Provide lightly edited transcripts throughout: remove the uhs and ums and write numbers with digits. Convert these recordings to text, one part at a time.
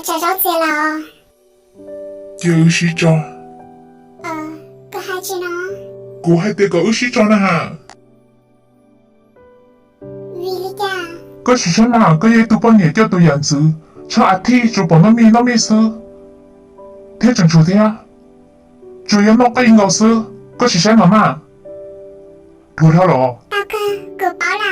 找着姐了。就是这，个孩子呢？我还得个是这呢哈。为了呀，个是什么？个也都帮你叫到样子，像阿弟就帮那面事，听清楚听。主要那个应该是个是什么嘛？葡萄了。大哥，狗包了。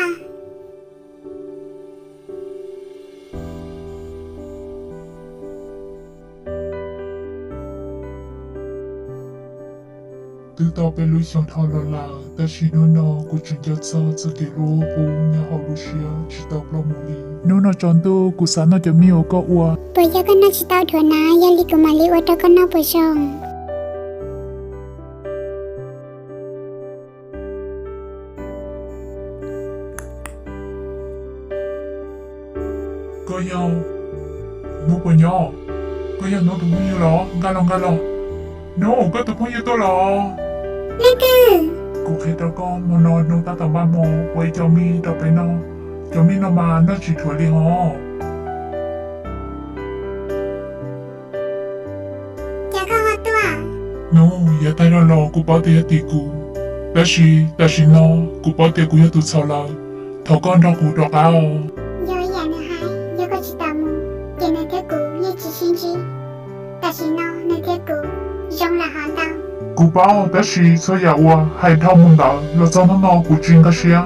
知道被录像头了啦，但是呢，我真要找这个萝卜，然后录像知道不么哩。呢，真的，我sana就没有个我。不要跟他知道团呐，要离个马里我都跟他不上。个要，我不要，个要我都朋友了，干了。No， 个都朋友多了。那个，กูเคยตะก้อมอนอนนูตาตะบ้ามอไว้เจ้ามีต่อไปนอเจ้ามีนอมาน่าจิตถั่วลิฮอ要跟我多。no อย่าตายรอกูป้าเตียตีกูแต่นอกูป้าเตียกูอย่าตุเศร้าละเท่าก้อนดอกกูดอกเอา有一眼的孩，有个知道么？给那个狗一起心机，但是呢，那个狗用了好刀。กูป้าแต่ช่วยอย่าว่าให้เท่ามึงละแล้วจำนอกูจริงก็เชีย